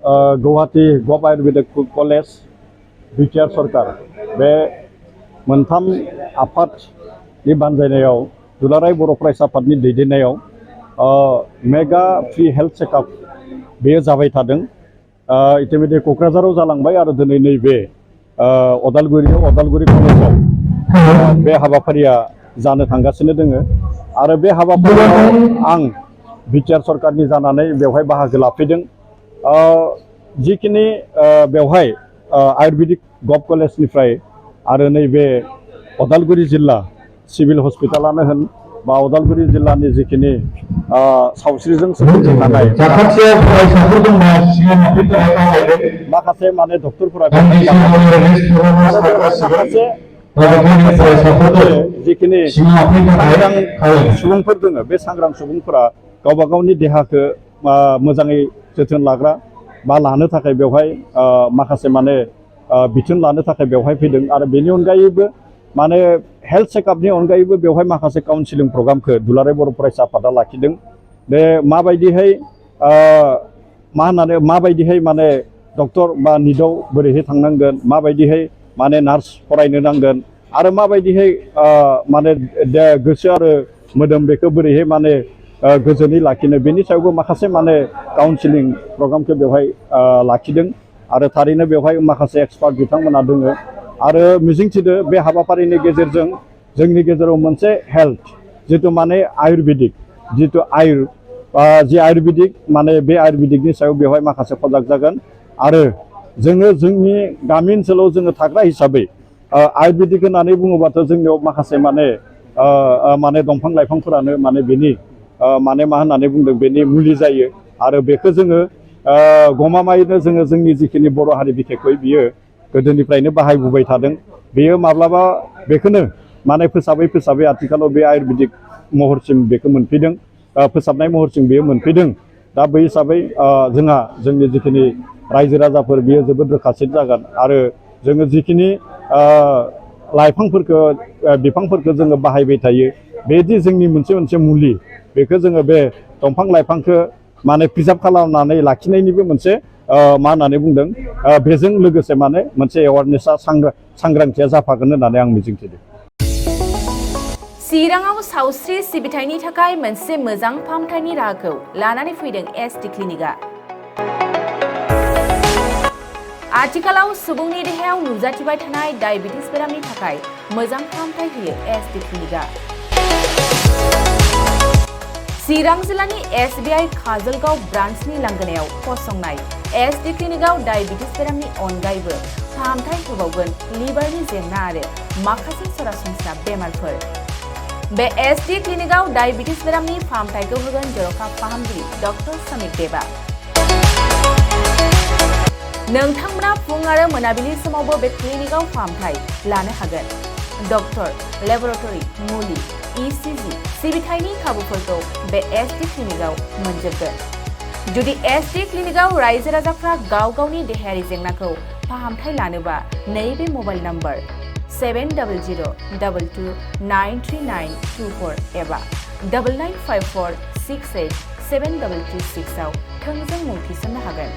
Guwahati गभ Ayurvedic college BTR सरकार बे मोनथाम आफादनि बानजायनायाव दुलाराय बर' फरायसा आफादनि दैदेननायाव मेगा फ्रि हेल्थ चेकआप बेयो जाबाय थादों। इतिमध्य क'क्राझाराव जालांबाय आरो दिनै नैबे अदालगुरि कलेजाव बे हाबाफारिया जानो थांगासिनो दोङो आरो बे हाबाफारियाव आं बिटिआर सरकारनि जानानै बेवहाय बाहागो लाफैदों। जिखिनि बेवहाय आयुर्वेदिक गभ कलेजनिफ्राय आरो नैबे अदालगुरि जिल्ला सिभिल हस्पिटालानो होन बा अदालगुरि जिल्लानि जिखिनि सावस्रिजों सोमोन्दो थानाय माखासे माने डक्टरफोरा माखासे जिखिनि सांग्रां सुबुंफोर दङ बे सांग्रां सुबुंफोरा गावबा गावनि देहाखौ मोजाङै जोथोन लाग्रा बा लानो थाखाय बेवहाय माखासे माने बिथोन लानो थाखाय बेवहाय फैदों आरो बेनि अनगायैबो माने हेल्थ चेकआपनि अनगायैबो बेवहाय माखासे काउन्सिलिं प्रग्रामखौ दुलाराय बर' फरायसा आफादा लाखिदों। बे माबायदिहाय माने डक्टर बा निटआव बोरैहाय थांनांगोन, माबायदिहाय माने नार्स फरायनो नांगोन आरो माबायदिहाय माने गोसो आरो मोदोम बेखौ बोरैहाय माने गोजोनै लाखिनो बेनि सायावबो माखासे माने काउन्सिलिं प्रग्रामखौ बेवहाय लाखिदों आरो थारैनो बेवहाय माखासे एक्सपार्ट बिथांमोना दङ आरो मिजिंथिदो बे हाबाफारिनि गेजेरजों जोंनि गेजेराव मोनसे हेल्थ जितु माने आयुर्वेदिक जितु जि आयुर्वेदिक माने बे आयुर्वेदिकनि सायाव बेवहाय माखासे सजाग जागोन आरो जोङो जोंनि गामि ओनसोलाव जोङो थाग्रा हिसाबै आयुर्वेदिक होननानै बुङोबाथ' जोंनियाव माखासे माने दंफां लाइफांफोरानो माने बेनि माने मा होननानै बुंदों बेनि मुलि जायो आरो बेखौ जोङो गमामायैनो जोङो जोंनि जिखिनि बर' हारि बिखेखै बियो गोदोनिफ्रायनो बाहायबोबाय थादों। बेयो माब्लाबा बेखौनो माने फोसाबै आथिखालाव बे आयुर्वेदिक महरसिम बेखौ मोनफैदों, फोसाबनाय महरसिम बेयो मोनफैदों। दा बै हिसाबै जोंहा जोंनि जिखिनि रायजो राजाफोर बियो जोबोद रोखासिन जागोन आरो जोङो जिखिनि लाइफांफोरखौ बिफांफोरखौ जोङो बाहायबाय थायो बेदि जोंनि मोनसे मुलि बेखौ जोङो बे दंफां लाइफांखौ माने प्रिजार्भ खालामनानै लाखिनायनिबो मोनसे मा होननानै बुंदों बेजों लोगोसे माने मोनसे एवारनेसा सांग्रांथिया जाफागोन होननानै आं मिजिंथिदों। चिराङाव सावस्रि सिबिथायनि थाखाय मोनसे मोजां फाहामथायनि राहाखौ लानानै फैदों एसटि क्लिनिकआ। आथिखालाव सुबुंनि देहायाव नुजाथिबाय थानाय डायबिटिस बेरामनि थाखाय मोजां फाहामथाय होयो एसटि क्लिनिकआ। चिरां जिल्लानि SBI काजलगाव ब्रान्चनि लांगोनायाव फसंनाय एसटि क्लिनिकआव डायबिटिस बेरामनि अनगायैबो फाहामथाय होबावगोन लिभारनि जेंना आरो माखासे सरासनस्रा बेमारफोर। बे एसटि क्लिनिकआव डायबिटिस बेरामनि फाहामथायखौ होगोन जर'खा फाहामगिरि डक्टर समित देबा। नोंथांमोना फुं आरो मोनाबिलि समावबो बे क्लिनिकआव फाहामथाय लानो हागोन। डक्टर, लेबरेटरि, मुलि, ECG सिबिथायनि खाबुफोरखौ बे एसटि क्लिनिकआव मोनजोबगोन। जुदि एसटि क्लिनिकआव रायजो राजाफ्रा गाव गावनि देहायारि जेंनाखौ फाहामथाय लानोबा नैबे मबाइल नम्बर 7002293924 एबा 9954687336 आव थोंजों मुं थिसननो हागोन।